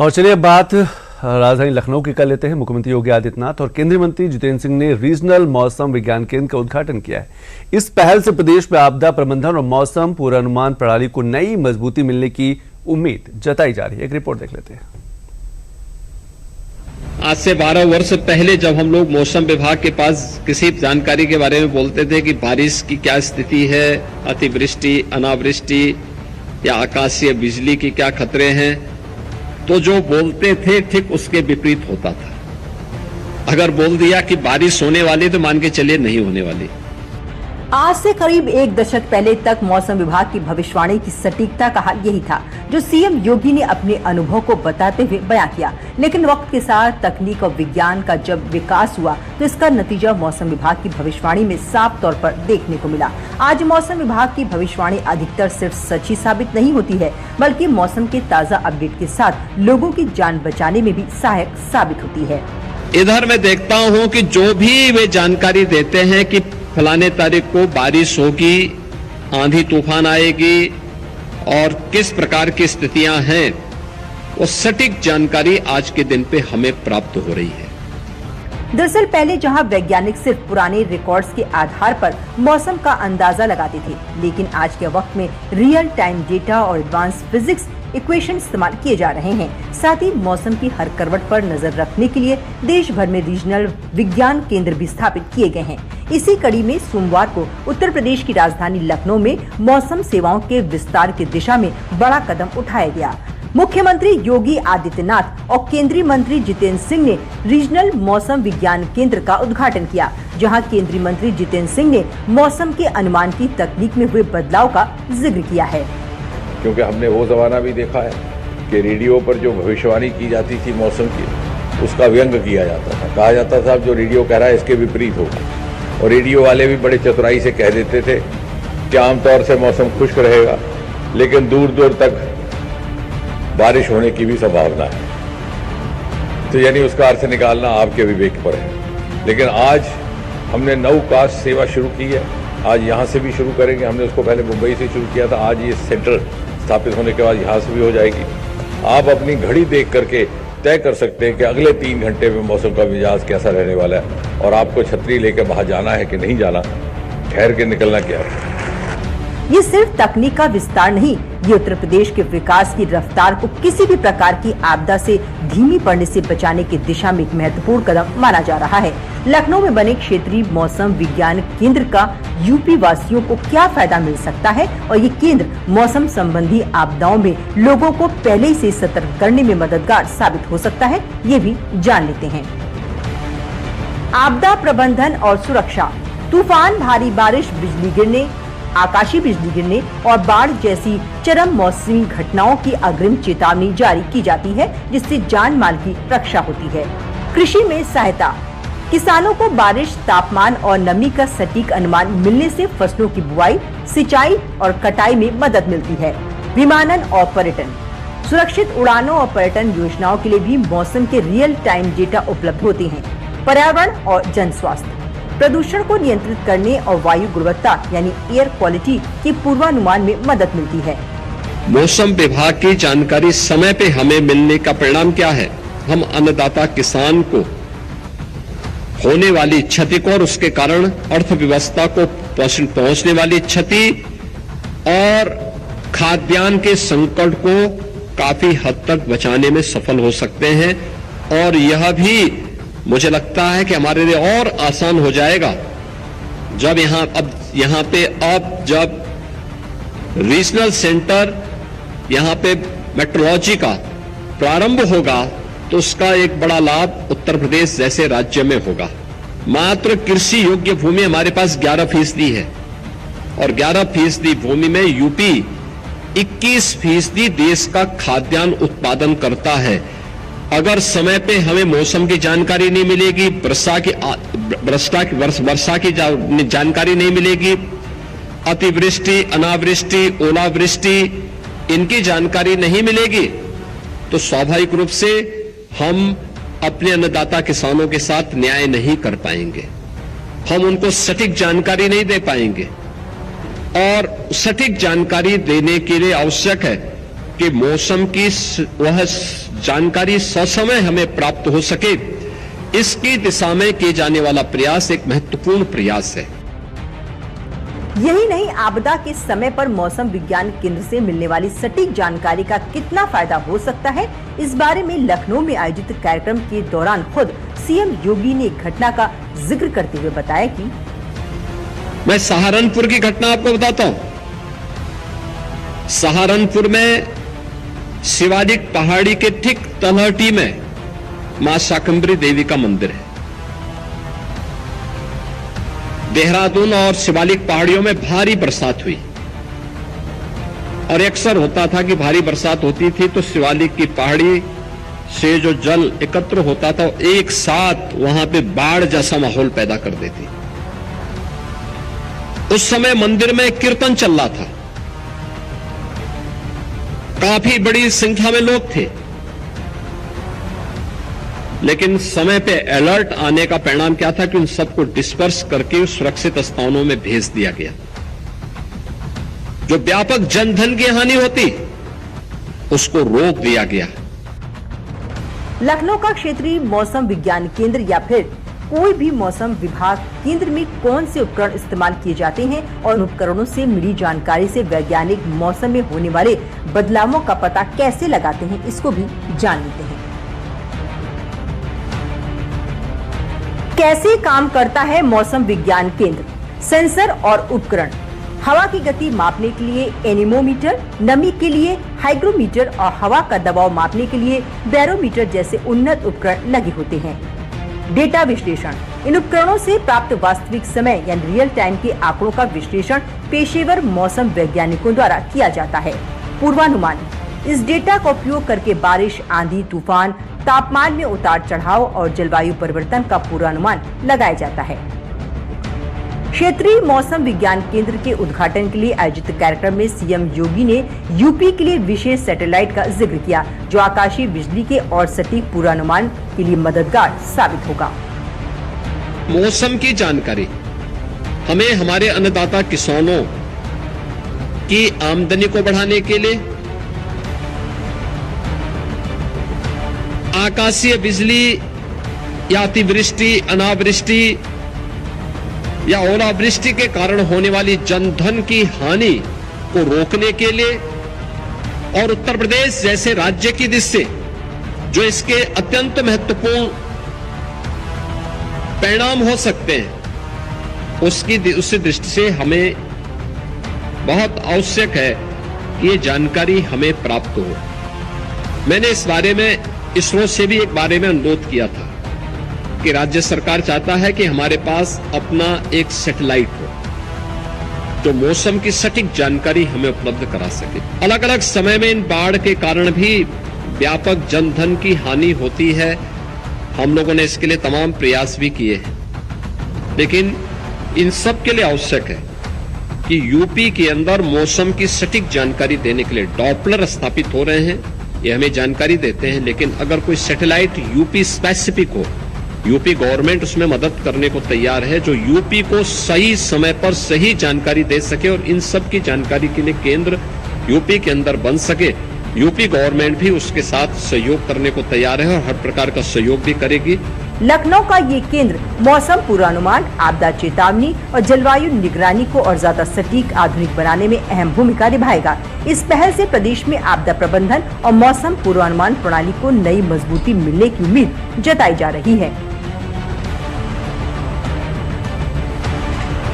और चलिए बात राजधानी लखनऊ की कर लेते हैं। मुख्यमंत्री योगी आदित्यनाथ और केंद्रीय मंत्री जितेंद्र सिंह ने रीजनल मौसम विज्ञान केंद्र का उद्घाटन किया है। इस पहल से प्रदेश में आपदा प्रबंधन और मौसम पूर्वानुमान प्रणाली को नई मजबूती मिलने की उम्मीद जताई जा रही है। एक रिपोर्ट देख लेते हैं। आज से 12 वर्ष पहले जब हम लोग मौसम विभाग के पास किसी जानकारी के बारे में बोलते थे कि बारिश की क्या स्थिति है, अतिवृष्टि, अनावृष्टि या आकाशीय बिजली की क्या खतरे हैं, तो जो बोलते थे ठीक उसके विपरीत होता था। अगर बोल दिया कि बारिश होने वाली तो मान के चलिए नहीं होने वाली। आज से करीब एक दशक पहले तक मौसम विभाग की भविष्यवाणी की सटीकता का हाल यही था, जो सीएम योगी ने अपने अनुभव को बताते हुए बयां किया। लेकिन वक्त के साथ तकनीक और विज्ञान का जब विकास हुआ तो इसका नतीजा मौसम विभाग की भविष्यवाणी में साफ तौर पर देखने को मिला। आज मौसम विभाग की भविष्यवाणी अधिकतर सिर्फ सच्ची साबित नहीं होती है, बल्कि मौसम के ताज़ा अपडेट के साथ लोगों की जान बचाने में भी सहायक साबित होती है। इधर मैं देखता हूँ कि जो भी वे जानकारी देते हैं कि फलाने तारीख को बारिश होगी, आंधी तूफान आएगी और किस प्रकार की स्थितियां हैं, वो सटीक जानकारी आज के दिन पे हमें प्राप्त हो रही है। दरअसल पहले जहां वैज्ञानिक सिर्फ पुराने रिकॉर्ड्स के आधार पर मौसम का अंदाजा लगाते थे, लेकिन आज के वक्त में रियल टाइम डेटा और एडवांस फिजिक्स इक्वेशन इस्तेमाल किए जा रहे हैं। साथ ही मौसम की हर करवट पर नजर रखने के लिए देश भर में रीजनल विज्ञान केंद्र भी स्थापित किए गए हैं। इसी कड़ी में सोमवार को उत्तर प्रदेश की राजधानी लखनऊ में मौसम सेवाओं के विस्तार की दिशा में बड़ा कदम उठाया गया। मुख्यमंत्री योगी आदित्यनाथ और केंद्रीय मंत्री जितेंद्र सिंह ने रीजनल मौसम विज्ञान केंद्र का उद्घाटन किया, जहां केंद्रीय मंत्री जितेंद्र सिंह ने मौसम के अनुमान की तकनीक में हुए बदलाव का जिक्र किया है। क्योंकि हमने वो जमाना भी देखा है कि रेडियो पर जो भविष्यवाणी की जाती थी मौसम की, उसका व्यंग किया जाता था। कहा जाता था जो रेडियो कह रहा है इसके विपरीत होगा, और रेडियो वाले भी बड़े चतुराई से कह देते थे कि आमतौर से मौसम खुश्क रहेगा, लेकिन दूर दूर तक बारिश होने की भी संभावना है। तो यानी उसका अर्थ निकालना आपके विवेक पर है। लेकिन आज हमने नवकास्ट सेवा शुरू की है। आज यहाँ से भी शुरू करेंगे। हमने उसको पहले मुंबई से शुरू किया था, आज ये सेंटर स्थापित होने के बाद यहाँ से भी हो जाएगी। आप अपनी घड़ी देख करके तय कर सकते हैं कि अगले 3 घंटे में मौसम का मिजाज कैसा रहने वाला है, और आपको छतरी लेकर बाहर जाना है कि नहीं जाना, ठहर के निकलना क्या है। ये सिर्फ तकनीक का विस्तार नहीं, ये उत्तर प्रदेश के विकास की रफ्तार को किसी भी प्रकार की आपदा से धीमी पड़ने से बचाने की दिशा में एक महत्वपूर्ण कदम माना जा रहा है। लखनऊ में बने क्षेत्रीय मौसम विज्ञान केंद्र का यूपी वासियों को क्या फायदा मिल सकता है, और ये केंद्र मौसम संबंधी आपदाओं में लोगों को पहले से सतर्क करने में मददगार साबित हो सकता है, ये भी जान लेते हैं। आपदा प्रबंधन और सुरक्षा, तूफान, भारी बारिश, बिजली गिरने, आकाशीय बिजली गिरने और बाढ़ जैसी चरम मौसमी घटनाओं की अग्रिम चेतावनी जारी की जाती है, जिससे जान माल की रक्षा होती है। कृषि में सहायता, किसानों को बारिश, तापमान और नमी का सटीक अनुमान मिलने से फसलों की बुआई, सिंचाई और कटाई में मदद मिलती है। विमानन और पर्यटन, सुरक्षित उड़ानों और पर्यटन योजनाओं के लिए भी मौसम के रियल टाइम डेटा उपलब्ध होते हैं। पर्यावरण और जन स्वास्थ्य, प्रदूषण को नियंत्रित करने और वायु गुणवत्ता यानी एयर क्वालिटी के पूर्वानुमान में मदद मिलती है। मौसम विभाग की जानकारी समय पे हमें मिलने का परिणाम क्या है? हम अन्नदाता किसान को होने वाली क्षति को और उसके कारण अर्थव्यवस्था को पहुंचने वाली क्षति और खाद्यान्न के संकट को काफी हद तक बचाने में सफल हो सकते हैं। और यह भी मुझे लगता है कि हमारे लिए और आसान हो जाएगा जब यहाँ पे जब रीजनल सेंटर यहाँ पे मेट्रोलॉजी का प्रारंभ होगा, तो उसका एक बड़ा लाभ उत्तर प्रदेश जैसे राज्य में होगा। मात्र कृषि योग्य भूमि हमारे पास 11% है, और 11% भूमि में यूपी 21% देश का खाद्यान्न उत्पादन करता है। अगर समय पे हमें मौसम की जानकारी नहीं मिलेगी, वर्षा की जानकारी नहीं मिलेगी, अतिवृष्टि, अनावृष्टि, ओलावृष्टि इनकी जानकारी नहीं मिलेगी, तो स्वाभाविक रूप से हम अपने अन्नदाता किसानों के साथ न्याय नहीं कर पाएंगे। हम उनको सटीक जानकारी नहीं दे पाएंगे, और सटीक जानकारी देने के लिए आवश्यक है कि मौसम की वह जानकारी ससमय हमें प्राप्त हो सके, इसकी दिशा में किए जाने वाला प्रयास एक महत्वपूर्ण प्रयास है। यही नहीं, आपदा के समय पर मौसम विज्ञान केंद्र से मिलने वाली सटीक जानकारी का कितना फायदा हो सकता है, इस बारे में लखनऊ में आयोजित कार्यक्रम के दौरान खुद सीएम योगी ने एक घटना का जिक्र करते हुए बताया कि मैं सहारनपुर की घटना आपको बताता हूं। सहारनपुर में शिवालिक पहाड़ी के ठीक तलहटी में मां शाकंभरी देवी का मंदिर है। देहरादून और शिवालिक पहाड़ियों में भारी बरसात हुई और अक्सर होता था कि भारी बरसात होती थी तो शिवालिक की पहाड़ी से जो जल एकत्र होता था एक साथ वहां पे बाढ़ जैसा माहौल पैदा कर देती। उस समय मंदिर में कीर्तन चल रहा था, काफी बड़ी संख्या में लोग थे, लेकिन समय पे अलर्ट आने का परिणाम क्या था कि उन सबको डिस्पर्स करके सुरक्षित स्थानों में भेज दिया गया। जो व्यापक जनधन की हानि होती उसको रोक दिया गया। लखनऊ का क्षेत्रीय मौसम विज्ञान केंद्र या फिर कोई भी मौसम विभाग केंद्र में कौन से उपकरण इस्तेमाल किए जाते हैं और उन उपकरणों से मिली जानकारी से वैज्ञानिक मौसम में होने वाले बदलावों का पता कैसे लगाते हैं, इसको भी जान लेते हैं। कैसे काम करता है मौसम विज्ञान केंद्र? सेंसर और उपकरण, हवा की गति मापने के लिए एनीमोमीटर, नमी के लिए हाइग्रोमीटर और हवा का दबाव मापने के लिए बैरोमीटर जैसे उन्नत उपकरण लगे होते हैं। डेटा विश्लेषण, इन उपकरणों से प्राप्त वास्तविक समय यानी रियल टाइम के आंकड़ों का विश्लेषण पेशेवर मौसम वैज्ञानिकों द्वारा किया जाता है। पूर्वानुमान, इस डेटा का उपयोग करके बारिश, आंधी, तूफान, तापमान में उतार चढ़ाव और जलवायु परिवर्तन का पूर्वानुमान लगाया जाता है। क्षेत्रीय मौसम विज्ञान केंद्र के उद्घाटन के लिए आयोजित कार्यक्रम में सीएम योगी ने यूपी के लिए विशेष सैटेलाइट का जिक्र किया, जो आकाशीय बिजली के और सटीक पूर्वानुमान के लिए मददगार साबित होगा। मौसम की जानकारी हमें हमारे अन्नदाता किसानों की आमदनी को बढ़ाने के लिए, आकाशीय बिजली या अतिवृष्टि, अनावृष्टि या ओलावृष्टि के कारण होने वाली जनधन की हानि को रोकने के लिए और उत्तर प्रदेश जैसे राज्य की दृष्टि से जो इसके अत्यंत महत्वपूर्ण परिणाम हो सकते हैं, उस दृष्टि से हमें बहुत आवश्यक है कि ये जानकारी हमें प्राप्त हो। मैंने इस बारे में इसरो से भी एक बारे में अनुरोध किया था कि राज्य सरकार चाहता है कि हमारे पास अपना एक सैटेलाइट हो जो मौसम की सटीक जानकारी हमें उपलब्ध करा सके। अलग अलग समय में इन बाढ़ के कारण भी व्यापक जनधन की हानि होती है। हम लोगों ने इसके लिए तमाम प्रयास भी किए हैं, लेकिन इन सब के लिए आवश्यक है कि यूपी के अंदर मौसम की सटीक जानकारी देने के लिए डॉपलर स्थापित हो रहे हैं, ये हमें जानकारी देते हैं। लेकिन अगर कोई सैटेलाइट यूपी स्पेसिफिक हो, यूपी गवर्नमेंट उसमें मदद करने को तैयार है, जो यूपी को सही समय पर सही जानकारी दे सके और इन सब की जानकारी के लिए केंद्र यूपी के अंदर बन सके। यूपी गवर्नमेंट भी उसके साथ सहयोग करने को तैयार है और हर प्रकार का सहयोग भी करेगी। लखनऊ का ये केंद्र मौसम पूर्वानुमान, आपदा चेतावनी और जलवायु निगरानी को और ज्यादा सटीक, आधुनिक बनाने में अहम भूमिका निभाएगा। इस पहल से प्रदेश में आपदा प्रबंधन और मौसम पूर्वानुमान प्रणाली को नई मजबूती मिलने की उम्मीद जताई जा रही है।